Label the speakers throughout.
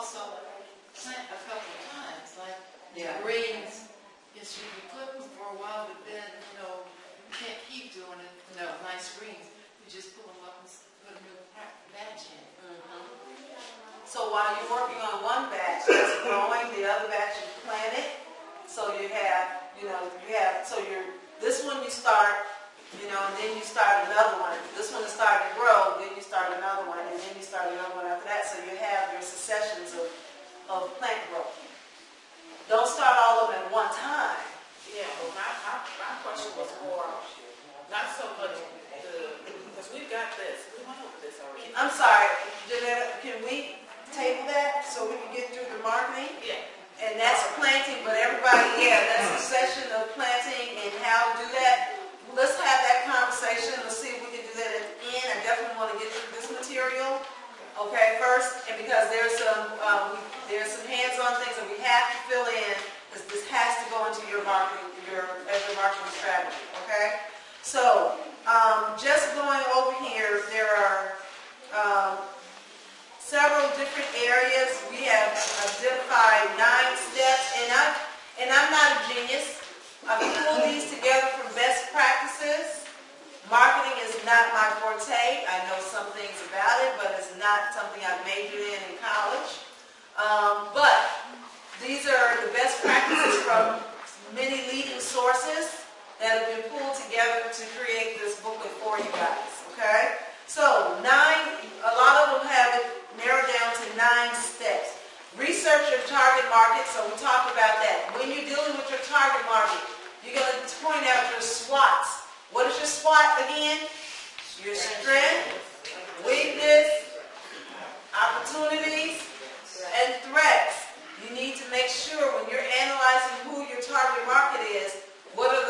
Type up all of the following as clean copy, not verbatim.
Speaker 1: also plant a couple of times, like
Speaker 2: Yeah.
Speaker 1: greens. Yes, you can put them for a while, but then, you can't keep doing it. Nice greens. You just pull them up and put a new batch in.
Speaker 2: So while you're working on one batch that's growing, the other batch you plant it. So you have, this one you start, and then you start another one. This one is starting to grow, then you start another one, and then you start another one after that. So you have your successions of plant growth. Don't start all of them at one time.
Speaker 3: Yeah, well, my question was more, not so much because we've got this. We went over this already.
Speaker 2: I'm sorry, Janetta, can we table that so we can get through the marketing?
Speaker 3: Yeah.
Speaker 2: And that's planting, but everybody, that's a session of planting and how to do that. Let's have that conversation. Let's see if we can do that at the end. I definitely want to get through this material, okay, first, and because there's some hands-on things that we have to fill in, because this has to go into your marketing, as your marketing strategy, okay? So, just going over here, there are several different areas. We have identified 9 steps, and I'm not a genius. I pulled these together from best practices. Marketing is not my forte. I know some things about it, but it's not something I majored in college. But these are the best practices from many leading sources that have been pulled together to create this booklet for you guys. Okay? So, a lot of them have it narrowed down to 9 steps. Research your target market, so we talked about that. When you're dealing with your target market, you're going to point out your SWOTs. What is your SWOT again? Your strength, weakness, opportunities, and threats. You need to make sure when you're analyzing who your target market is, what are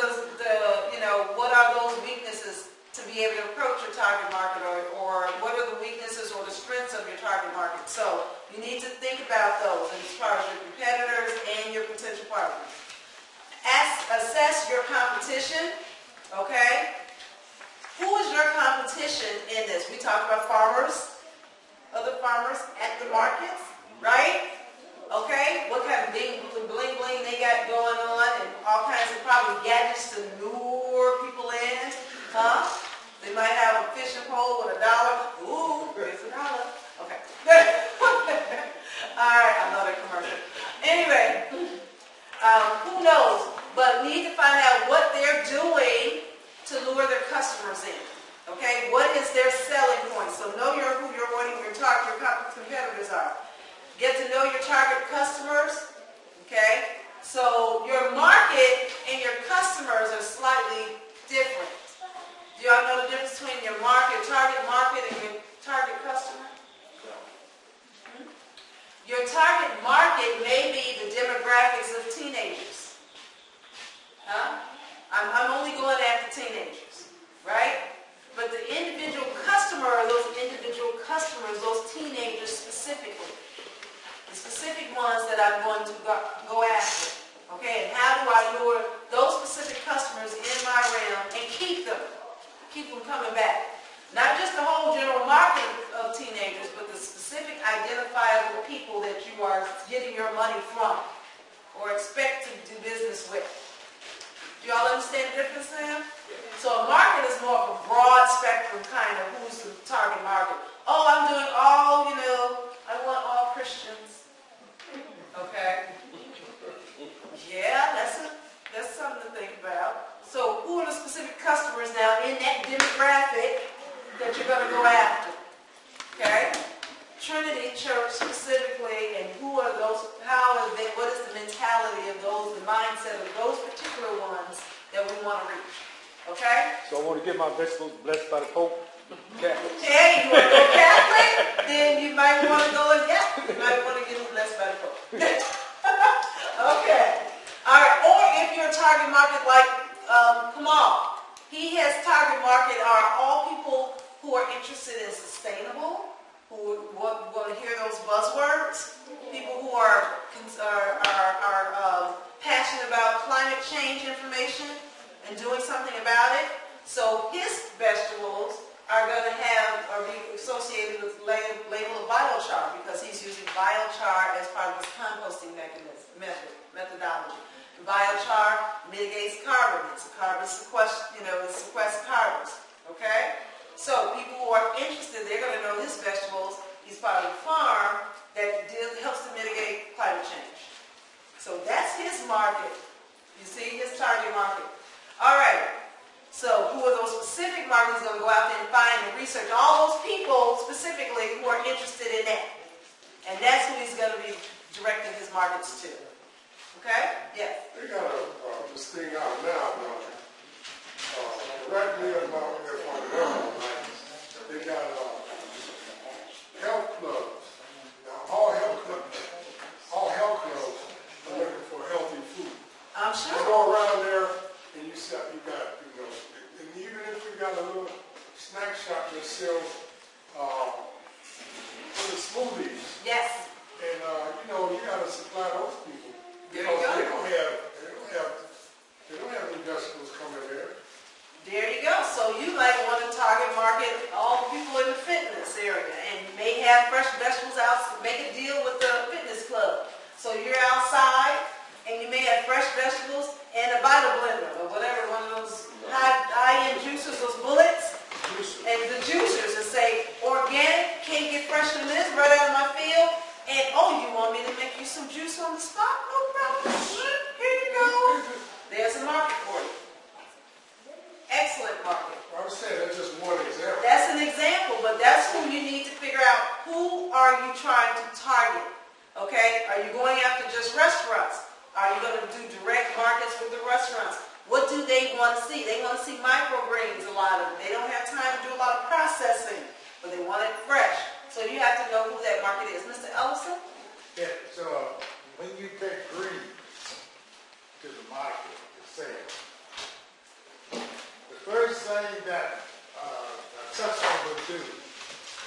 Speaker 2: what are those weaknesses to be able to approach your target market, or what are the weaknesses or the strengths of your target market. So you need to think about those as far as your competitors and your potential partners. Assess your competition, okay? Who is your competition in this? We talked about farmers, other farmers at the markets, right? Okay, what kind of bling bling they got going on, and all kinds of probably gadgets to lure people in, huh? They might have a fishing pole with $1. Ooh, there's $1. Okay. All right, I know that commercial. Anyway, who knows? But we need to find out what they're doing to lure their customers in. Okay, what is their selling point? So know who your target competitors are. Get to know your target customers, okay? So your market and your customers are slightly different. Do y'all know the difference between your target market, and your target customer? Your target market may be the demographics of teenagers. Huh? I'm only going after teenagers, right? But the individual customer, or those individual customers, those teenagers specifically, the specific ones that I'm going to go after. Okay, and how do I lure those specific customers in my realm and keep them coming back? Not just the whole general market of teenagers, but the specific identifiable people that you are getting your money from or expect to do business with. Do y'all understand the difference now? So a market is more of a broad spectrum kind of who's the target market. Oh, I'm doing I want all Christians. Okay. Yeah, that's something to think about. So who are the specific customers now in that demographic that you're going to go after? Okay. Trinity Church specifically, and who are those, what is the mentality of those, the mindset of those particular ones that we want to reach. Okay?
Speaker 4: So I want to get my vegetables blessed by the Pope. Catholic.
Speaker 2: Hey, you want to go Catholic? Then you might want to go you might want to get them blessed by the Pope. Okay. All right. Or if your target market like Kamal, he has target market are all people who are interested in sustainable, who want to hear those buzzwords, people who are passionate about climate change information and doing something about it. So his vegetables are going to be associated with label of biochar because biochar as part of this composting methodology. Biochar mitigates carbon. It's a carbon sequester, it sequesters carbons. Okay? So people who are interested, they're going to know his vegetables. He's part of the farm that helps to mitigate climate change. So that's his market. You see, his target market. All right. So who are those specific markets? He's going to go out there and find and research all those people specifically who are interested in that. And that's who he's going to be directing his markets to. Okay? Yeah.
Speaker 5: They got this thing out now, correctly about if I'm wrong, they got health clubs. Now, all health clubs are looking for healthy food.
Speaker 2: I'm
Speaker 5: You
Speaker 2: sure.
Speaker 5: go around there and you got, and even if you got a little snack shop that sells the smoothies,
Speaker 2: Yes.
Speaker 5: and you got to supply those people.
Speaker 2: There you
Speaker 5: Because
Speaker 2: go.
Speaker 5: they don't have any vegetables coming there.
Speaker 2: There you go. So you might want to target market all the people in the fitness area and may have fresh vegetables out, make a deal with the fitness club. So you're outside and you may have fresh vegetables and a Vita blender or whatever, one of those high-end juicers, those bullets, and the juicers that say organic, can't get fresher than this, right out of my field. And you want me to make you some juice on the spot? No problem. Here you go. There's a market for you. Excellent market.
Speaker 5: I'm saying that's just one example.
Speaker 2: That's an example, but that's who you need to figure out. Who are you trying to target? Okay? Are you going after just restaurants? Are you going to do direct markets with the restaurants? What do they want to see? They want to see microgreens, a lot of them. They don't have time to do a lot of processing, but they want it fresh. So you have to know who that market is. Mr. Ellison?
Speaker 6: Yeah, so when you take greens to the market to sell, the first thing that a customer would do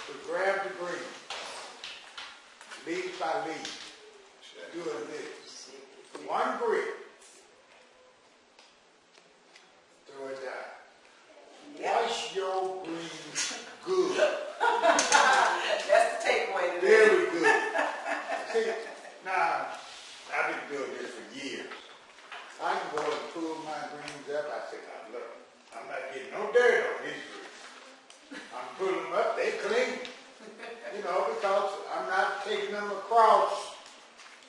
Speaker 6: would grab the green, leaf by leaf, do this. One green, throw it down. Wash your greens good.
Speaker 2: That's the takeaway today.
Speaker 6: Very good. See, now, I've been doing this for years. I can go and pull my greens up. I say, now look, I'm not getting no dirt on these greens. I'm pulling them up, they clean. Because I'm not taking them across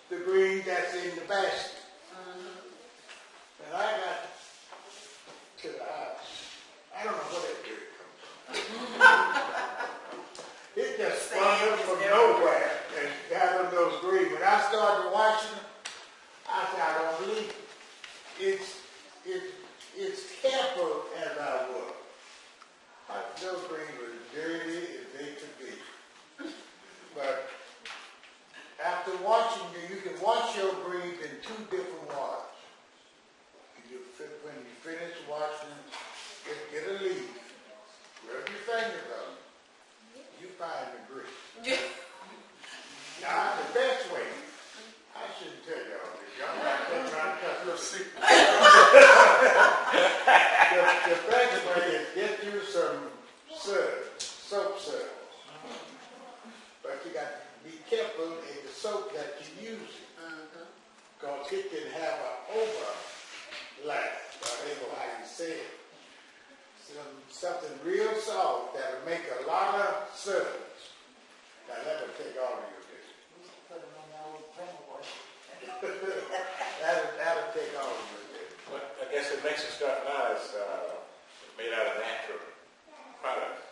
Speaker 6: the green that's in the basket. And I got to the house. I don't know where that dirt comes from. It just sprung up from nowhere and got on those greens. When I started watching them, I said, I don't believe it. It's careful as I was. Those greens were dirty as they could be. But after watching them, you can wash your greens in two different waters. When you finish washing them, just get a leaf, rub your fingers on it, you find the grease. Now, the best way, I shouldn't tell y'all this, y'all might be trying to cut your secret. The best way is get you some soap suds. But you got to be careful in the soap that you use, because it can have an overlap, whatever how you say it. Something real soft that'll make a lot of suds. Now that'll take all of your business. That'll take all of your business.
Speaker 7: Well, I guess the Mexican stuff now is made out of natural products,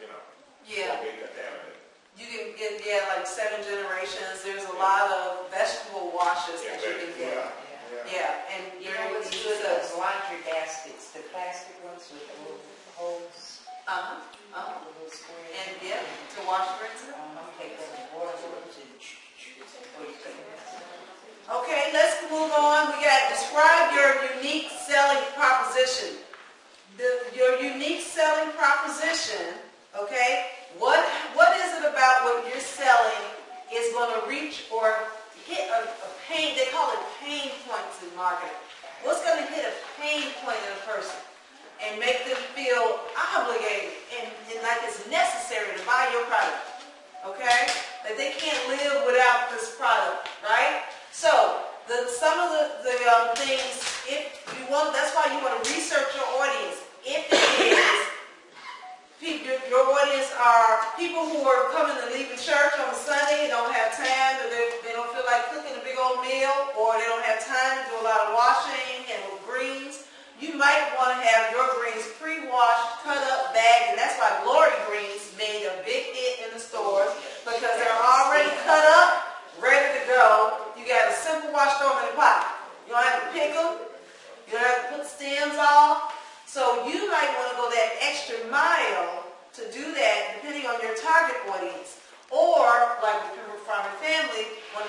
Speaker 2: Yeah.
Speaker 7: Don't get contaminated.
Speaker 2: You can get, like 7 generations. There's a lot of vegetable washes that you can get. Yeah, and
Speaker 8: You know what's good, those laundry baskets, the plastic ones with the little holes, the little squares.
Speaker 2: And to wash rinse it.
Speaker 8: Take those water ones and
Speaker 2: Okay, let's move on. We got describe your unique selling proposition. Your unique selling proposition, okay? What is it about what you're selling is going to reach or hit a pain? They call it pain points in marketing. What's going to hit a pain point in a person and make them feel obligated and like it's necessary to buy your product? Okay? That they can't live without this product.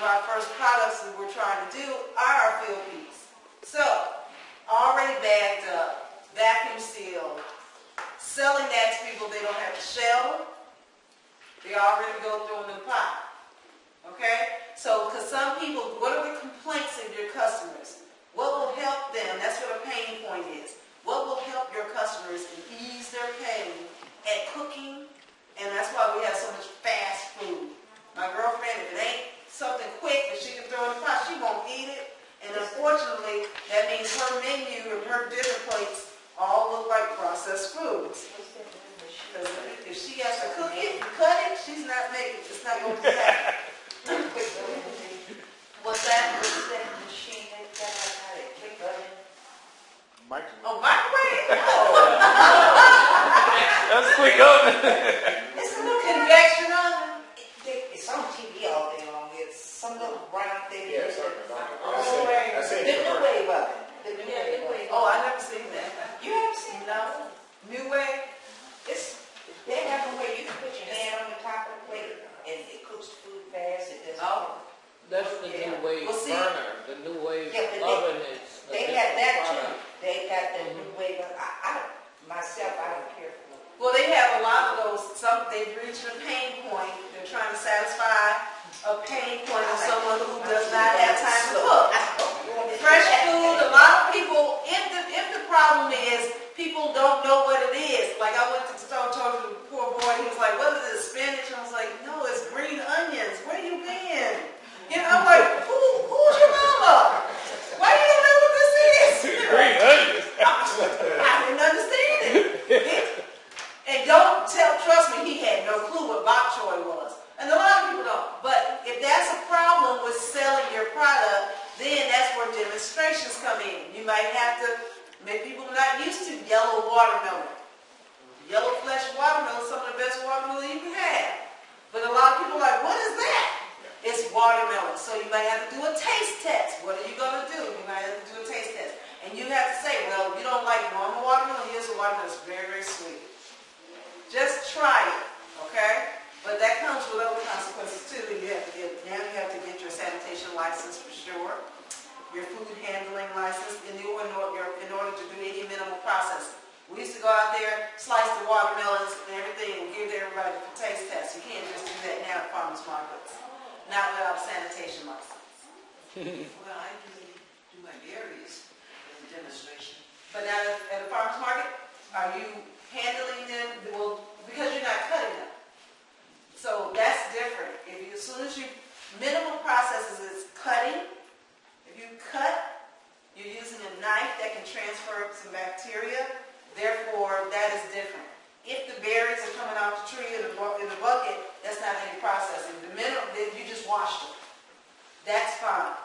Speaker 2: of our first products that we're trying to do are our field peas. So, already bagged up, vacuum sealed, selling that to people. They don't have to shell them. They already go through them in the pot. Okay? So, because some people, what are the complaints of your customers? What will help them? That's what a pain point is. What will help your customers and ease their pain at cooking? And that's why we have so much fast food. My girlfriend, if it ain't something quick that she can throw in the pot, she won't eat it. And unfortunately, that means her menu and her dinner plates all look like processed foods. Because if she has to cook it and cut it, she's not making it. It's not going to happen. What's that?
Speaker 8: What's that machine that got out of quick oven?
Speaker 4: Microwave.
Speaker 2: Oh, microwave? No.
Speaker 4: That's quick oven.
Speaker 2: It's a little convection oven.
Speaker 8: It's on TV all day long. It's some little brown thing.
Speaker 7: Yeah, something like
Speaker 2: Oh,
Speaker 7: that. I seen
Speaker 8: The
Speaker 7: it.
Speaker 8: new wave oven. The new wave oven.
Speaker 2: Oh, I never seen that.
Speaker 8: You haven't seen
Speaker 2: No. New way?
Speaker 8: They have a way you can put your hand on the top of the plate and it cooks food fast. It does.
Speaker 2: Oh.
Speaker 9: That's the
Speaker 2: Yeah.
Speaker 9: new wave
Speaker 2: Well, see-
Speaker 9: burner. The new wave
Speaker 8: Yeah, but
Speaker 9: oven is. a
Speaker 8: They
Speaker 9: different
Speaker 8: have that too.
Speaker 9: product.
Speaker 8: They got the new wave oven. Myself, I don't care for it.
Speaker 2: Well, they have a lot of those. They've reached a pain point. They're trying to satisfy a pain point of someone who does not have time to cook. Fresh food, a lot of people, if the problem is people don't know what it is. Like I went to the store, told the poor boy, he was like, what is this, spinach? I was like, no, it's green onions. Where you been? You know, I'm like, who's your mama? Why do you know what this is?
Speaker 4: Green onions.
Speaker 2: I didn't understand it. And trust me, he had no clue what bok choy was. And a lot of people don't. But if that's a problem with selling your product, then that's where demonstrations come in. You might have to make people not used to yellow watermelon. Yellow flesh watermelon is some of the best watermelon you can have. But a lot of people are like, what is that? It's watermelon. So you might have to do a taste test. What are you going to do? You might have to do a taste test. And you have to say, well, if you don't like normal watermelon, here's a watermelon that's very, very sweet. Just try it, okay? But that comes with other consequences too. Now you have to get your sanitation license for sure, your food handling license in order to do any minimal processing. We used to go out there, slice the watermelons and everything, and give everybody for taste tests. You can't just do that now at farmers markets, not without a sanitation license.
Speaker 1: Well, I usually do my berries in demonstration.
Speaker 2: But now at a farmer's market, are you handling them? Well, because you're not cutting them. So that's different. As soon as you, minimum processes is cutting. If you cut, you're using a knife that can transfer some bacteria. Therefore, that is different. If the berries are coming off the tree in the bucket, that's not any processing. The minimum, you just washed them. That's fine.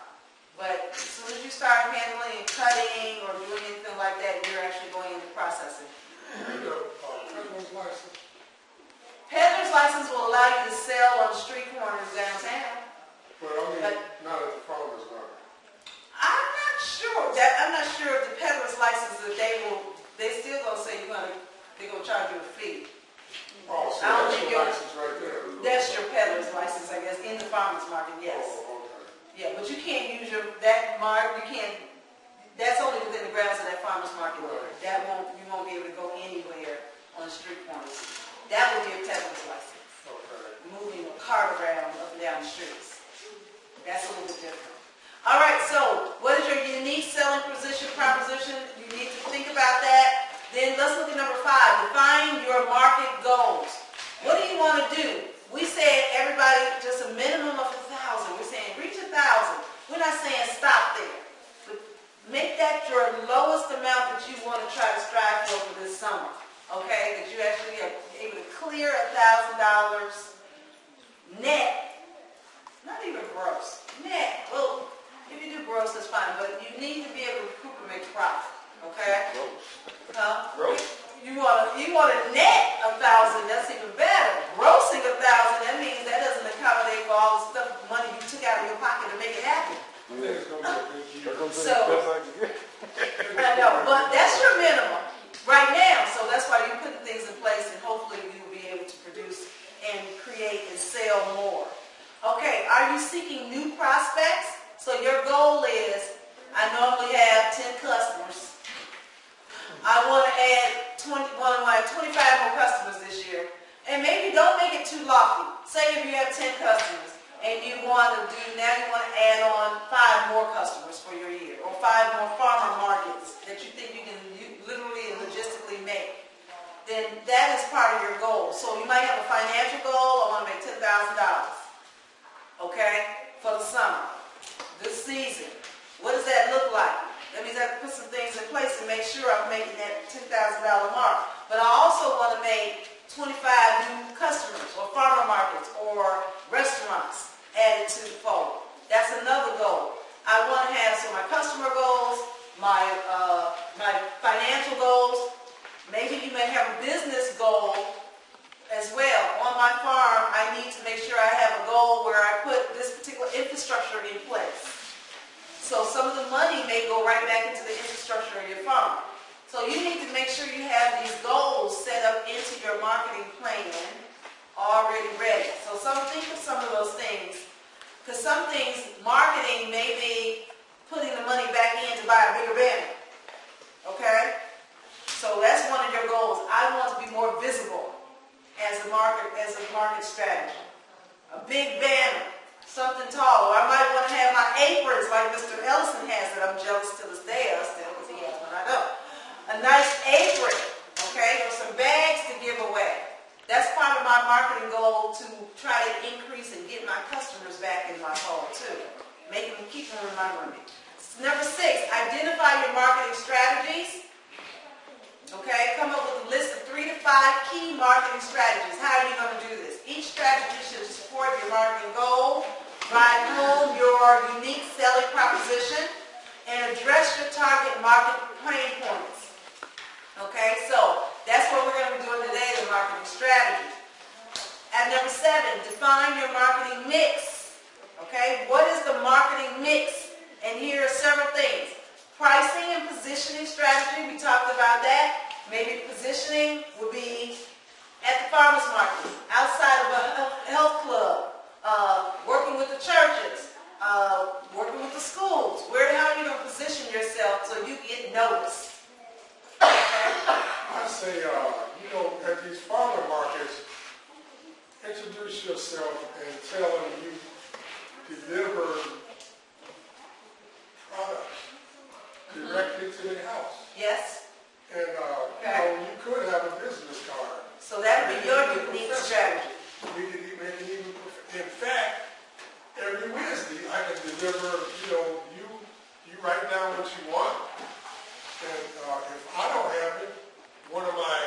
Speaker 2: But as soon as you start handling and cutting or doing anything like that, you're actually going into processing.
Speaker 5: Peddler's license.
Speaker 2: Peddler's license will allow you to sell on street corners downtown.
Speaker 5: But I mean, not at the farmer's market.
Speaker 2: I'm not sure if the peddler's license that they still gonna say they're gonna charge you a fee.
Speaker 5: Oh, so
Speaker 2: I don't
Speaker 5: that's
Speaker 2: think
Speaker 5: your
Speaker 2: you're-
Speaker 5: license right there.
Speaker 2: That's your peddler's license, I guess, in the farmer's market, yes.
Speaker 5: Oh, okay.
Speaker 2: Yeah, but you can't use that mark, that's only within the grounds of that farmer's market.
Speaker 5: Right.
Speaker 2: You won't be able to go anywhere on the street corners. That would be a peddler's license.
Speaker 5: Okay.
Speaker 2: Moving a cart around up and down the streets. That's a little bit different. All right, so what is your unique selling proposition? You need to think about that. Then let's look at number 5. Define your market goals. What do you want to do? We said everybody just a minimum of 1,000. We're saying reach 1,000. We're not saying stop there. But make that your lowest amount that you want to try to strive for this summer. Okay, that you actually are able to clear $1,000 net, not even gross, net. Well, if you do gross, that's fine, but you need to be able to recoup and make profit. Okay? Huh?
Speaker 4: Gross.
Speaker 2: You want to net 1,000? That's even better. Grossing 1,000, that means that doesn't accommodate for all the stuff, money you took out of your pocket to make it happen.
Speaker 5: I think it's gonna be a good year.
Speaker 2: So- I know, but that's your minimum right now. So that's why you're putting things in place, and hopefully you will be able to produce and create and sell more. Okay, are you seeking new prospects? So your goal is, I normally have 10 customers. I want to add 25 more customers this year. And maybe don't make it too lofty. Say if you have 10 customers and you want to add on 5 more customers for your year, or 5 more farmer markets that you think you can literally and logistically make. Then that is part of your goal. So you might have a financial goal. I want to make $10,000. Okay, for the summer, this season. What does that look like? That means I have to put some things in place to make sure I'm making that $10,000 mark. But I also want to make 25 new customers, or farmer markets, or restaurants added to the fold. That's another goal. I want to have, so my customer goals, my financial goals. Maybe you may have a business goal as well. On my farm, I need to make sure I have a goal where I put this particular infrastructure in place. So some of the money may go right back into the infrastructure of your farm. So you need to make sure you have these goals set up into your marketing plan already ready. So think of some of those things. Because some things, marketing may be putting the money back in to buy a bigger banner. Okay? So that's one of your goals. I want to be more visible as a market strategy. A big banner, something tall. Or I might want to have my aprons like Mr. Ellison has that I'm jealous to this day of still because he has one I don't. A nice apron, okay, or some bags to give away. That's part of my marketing goal to try to increase and get my customers back in my fold too. Keep them remembering me. Number 6, identify your marketing strategies. Okay, come up with a list of 3 to 5 key marketing strategies. How are you going to do this? Each strategy should support your marketing goal, drive home your unique selling proposition, and address your target market pain points. Okay, so that's what we're going to be doing today, the marketing strategy. At number 7, define your marketing mix. Okay, what is the marketing mix? And here are several things. Pricing and positioning strategy, we talked about that. Maybe positioning would be at the farmer's market, outside of a health club, working with the churches, working with the schools. How are you going to position yourself so you get noticed?
Speaker 5: I say, at these farmer markets, introduce yourself and tell them you deliver products directly to their house.
Speaker 2: Yes.
Speaker 5: And, you could have a business card.
Speaker 2: So that would be your unique strategy.
Speaker 5: We can even, in fact, every Wednesday I can deliver, you write down what you want. And if I don't have it, one of my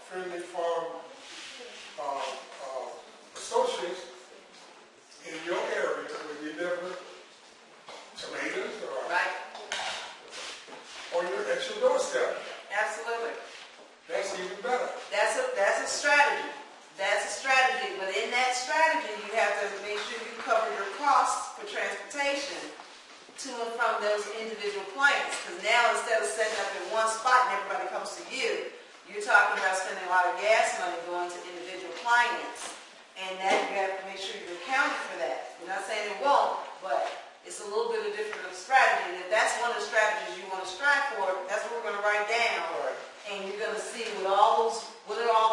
Speaker 5: friendly farm associates in your area will deliver tomatoes or at your doorstep.
Speaker 2: Absolutely.
Speaker 5: That's even better.
Speaker 2: That's a strategy. That's a strategy. But in that strategy, you have to make sure you cover your costs for transportation to and from those individual clients. Because now instead of setting up in one spot and everybody comes to you, you're talking about spending a lot of gas money going to individual clients. And that you have to make sure you're accounting for that. I'm not saying it won't, but it's a little bit of different strategy. And if that's one of the strategies you want to strive for, that's what we're going to write down.
Speaker 5: Right.
Speaker 2: And you're going to see what are all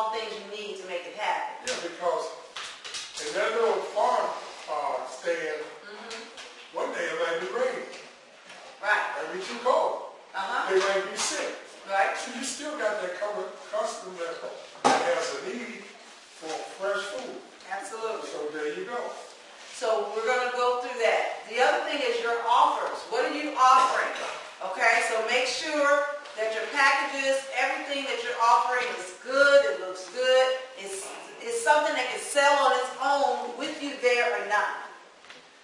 Speaker 2: the things you need to make it happen.
Speaker 5: Yeah, because in that little farm stand, one day it might be raining.
Speaker 2: Right.
Speaker 5: It might be too cold. They might be sick.
Speaker 2: Right.
Speaker 5: So you still got that customer that has a need for fresh food.
Speaker 2: Absolutely.
Speaker 5: So there you go.
Speaker 2: So we're going to go through that. The other thing is your offers. What are you offering? Okay, so make sure that your packages, everything that you're offering is good, it looks good, it's something that can sell on its own with you there or not.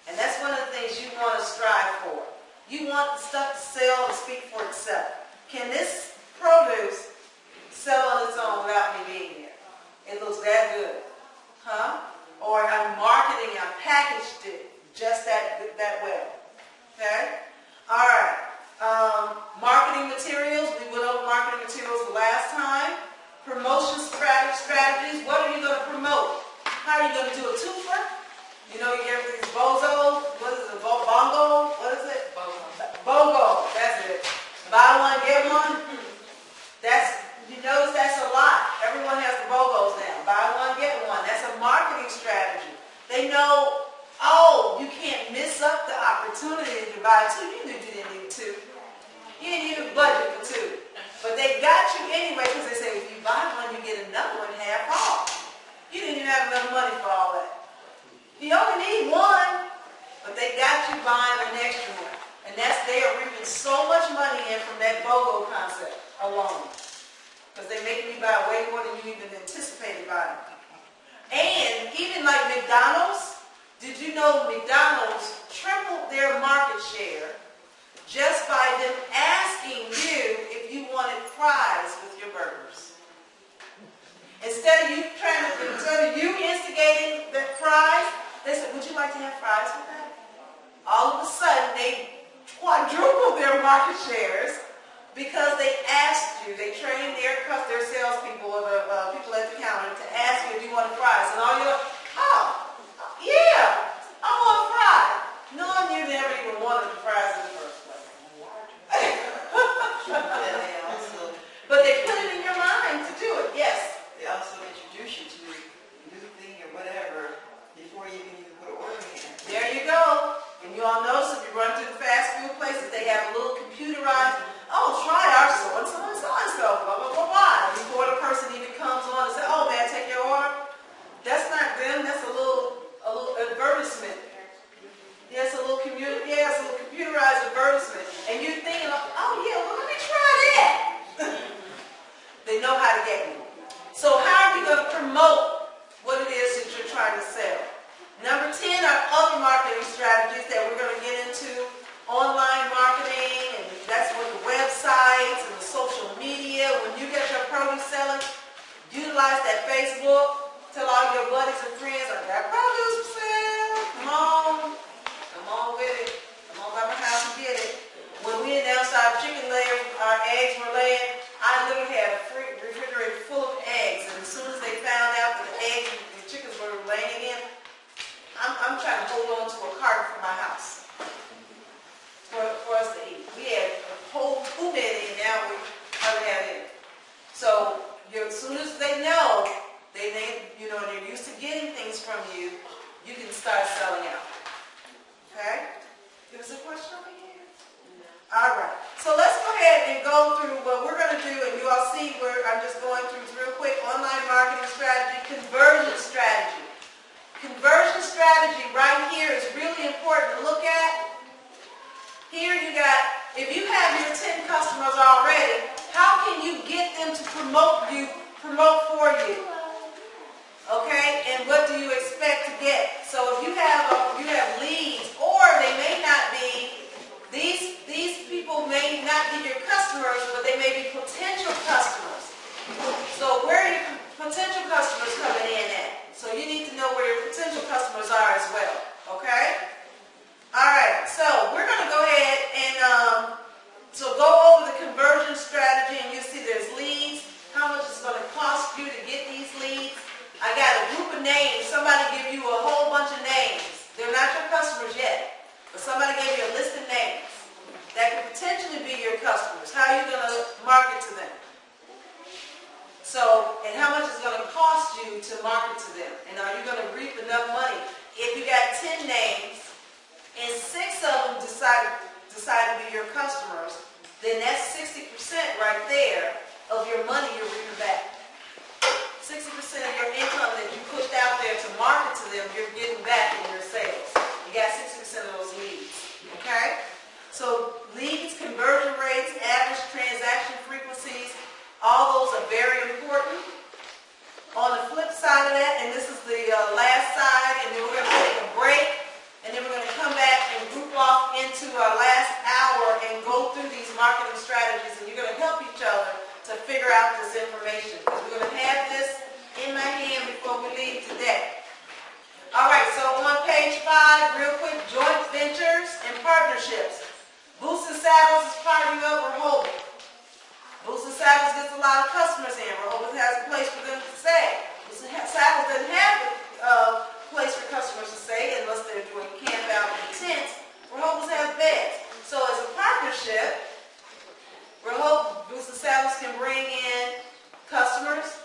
Speaker 2: And that's one of the things you want to strive for. You want the stuff to sell and speak for itself. Can this produce sell on its own without me being there? It looks that good. Or I'm marketing, I packaged it just that well. Okay? All right. Marketing materials. We went over marketing materials the last time. Promotion strategies. What are you going to promote? How are you going to do it? 2 buy two. You knew you didn't need two. You didn't even budget for two. But they got you anyway because they say if you buy one, you get another one half off. You didn't even have enough money for all that. You only need one, but they got you buying an extra one. And that's, they are reaping so much money in from that BOGO concept alone. Because they're making you buy way more than you even anticipated buying. And even like McDonald's, did you know McDonald's tripled their market share just by them asking you if you wanted fries with your burgers? Instead of you instigating the fries, they said, would you like to have fries with that? All of a sudden, they quadrupled their market shares because they asked you, they trained their salespeople or the people at the counter to ask you if you wanted fries. And all you're like, oh, yeah, I want a fry. Knowing you never even wanted the fries in the first place. But they put it in your mind to do it, yes.
Speaker 1: They also introduce you to a new thing or whatever before you can even put an order in.
Speaker 2: There you go. And you all notice if you run through the fast food places, they have a little computerized, oh, try our so-and-so and so-and-so, blah, blah, blah, blah. Before the person even comes on and says, oh, may I take your order? That's not them. That's a little advertisement. Yes, a little computerized advertisement. And you're thinking, oh, yeah, well, let me try that. They know how to get you. So how are you going to promote what it is that you're trying to sell? Number 10 are other marketing strategies that we're going to get into. Online marketing, and that's with the websites and the social media. When you get your produce selling, utilize that Facebook. Tell all your buddies and friends, I got produce for sale. Come on with it. Come on by my house and get it. When we announced our our eggs were laying, I literally had a refrigerator full of eggs. And as soon as they found out that the eggs and the chickens were laying again, I'm trying to hold on to a carton for my house for us to eat. We had a whole food in now we hardly have it. So as soon as they know, they're used to getting things from you, you can start selling out. Okay? There was a question over here? All right. So let's go ahead and go through what we're going to do, and you all see where I'm just going through real quick. Online marketing strategy, conversion strategy. Conversion strategy right here is really important to look at. Here you got, if you have your 10 customers already, how can you get them to promote for you? Okay, and what do you expect to get? So if you have leads, or they may not be, these people may not be your customers, but they may be potential customers. So where are your potential customers coming in at? So you need to know where your potential customers are as well, okay? All right, so we're going to go ahead and go over the conversion strategy, and you'll see there's leads, how much it's going to cost you to get these leads. I got a group of names. Somebody give you a whole bunch of names. They're not your customers yet, but somebody gave you a list of names that could potentially be your customers. How are you going to market to them? So, and how much it's going to cost you to market to them? And are you going to reap enough money? If you got 10 names and 6 of them decide to be your customers, then that's 60% right there of your money you're reaping back. 60% of your income that you pushed out there to market to them, you're getting back in your sales. You got 60% of those leads. Okay? So leads, conversion rates, average transaction frequencies, all those are very important. On the flip side of that, and this is the last side, and then we're going to take a break, and then we're going to come back and group off into our last hour and go through these marketing strategies, and you're going to help each other to figure out this information. Because we're going to have this in my hand before we leave today. All right, so on page 5, real quick, joint ventures and partnerships. Boots and Saddles is partnering up with Rehoboth. Boots and Saddles gets a lot of customers in. Rehoboth has a place for them to stay. Boots and Saddles doesn't have a place for customers to stay unless they're doing camp out in tents. Rehoboth has beds. So as a partnership, Boots and Saddles can bring in customers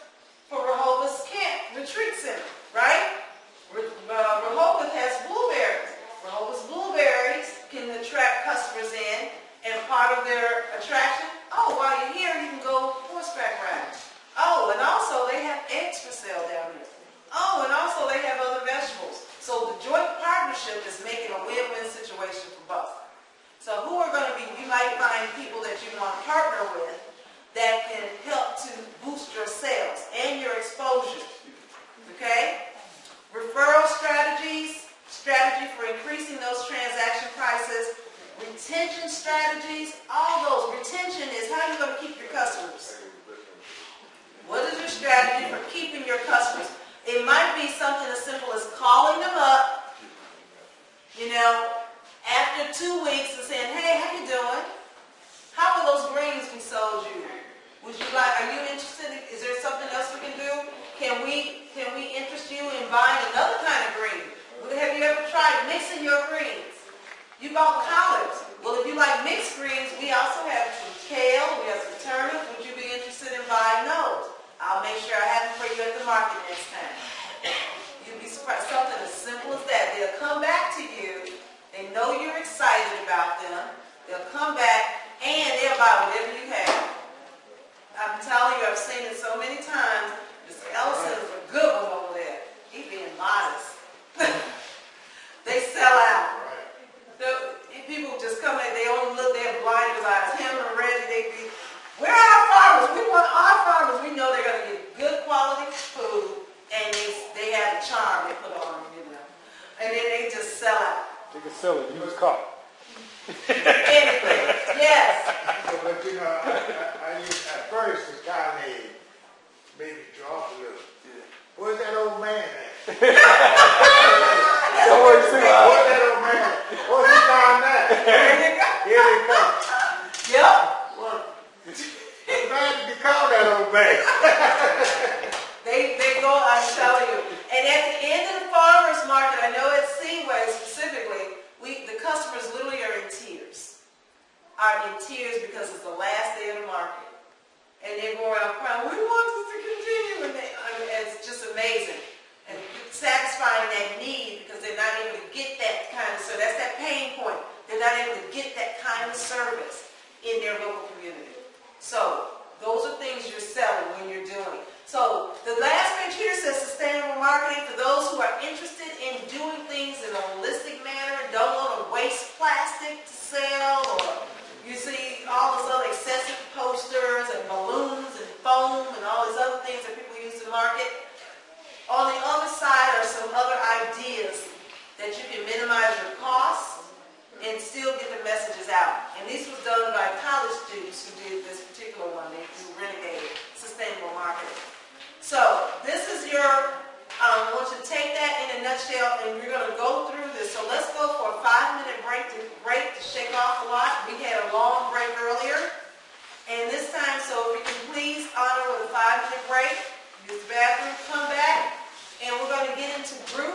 Speaker 2: for Rehoboth's camp retreat center, right? Rehoboth has blueberries. Rehoboth's blueberries can attract customers win-win, a win-win situation for both. So who are going to be, you might find people that you want to partner with that can help to boost your sales and your exposure. Okay? Referral strategies, strategy for increasing those transaction prices, retention strategies, all those. Retention is how you're going to keep your customers. What is your strategy for keeping your customers? It might be something as simple as calling them up, after 2 weeks and saying, hey, how you doing? How are those greens we sold you? Would you like, are you interested? Is there something else we can do? Can we interest you in buying another kind of green? Have you ever tried mixing your greens? You bought collards. Well, if you like mixed greens, we also have some kale, we have some turnips. Would you be interested in buying those? I'll make sure I have them for you at the market next time. You'd be surprised. Something as simple as that. They'll come back to you. They know you're excited about them. They'll come back and they'll buy whatever you have. I'm telling you, I've seen it so many times. Mr. Ellison is a good one over there. He's being modest. They sell out. People just come in, they only look, they have blinders eyes. Him and Reggie, they be, where are our farmers? We want our farmers. We know they're going to get good quality food, and they have the charm they put on them, And then they just sell out.
Speaker 4: You can sell it used car.
Speaker 2: Anything. Yes.
Speaker 6: But I used at first to kind of maybe drop a little. Where's that old man at?
Speaker 4: Don't worry, see
Speaker 6: Where's that old man? Where's he down there?
Speaker 2: There you go.
Speaker 6: Here they come.
Speaker 2: Yep.
Speaker 6: Well, I'm glad to be called that old man.
Speaker 2: They go, I'm telling you. And at the end of the farmer's market, I know at Seaway specifically, the customers literally are in tears. Because it's the last day of the market. And they go around crying, we want this to continue. And it's just amazing. And satisfying that need because they're not able to get that kind of service. That's that pain point. They're not able to get that kind of service in their local community. So those are things you're selling when you're doing. So the last page here says sustainable marketing for those who are interested in doing things in a holistic manner and don't want to waste plastic to sell, or you see all those other excessive posters and balloons and foam and all these other things that people use to market. On the other side are some other ideas that you can minimize your costs and still get the messages out. And this was done by college students who did this particular one. They do Renegade Sustainable Marketing. So this is your, I want you to take that in a nutshell, and we're going to go through this. So let's go for a 5-minute break to shake off a lot. We had a long break earlier. And this time, so if we can please honor with a 5-minute break, use the bathroom, come back, and we're going to get into group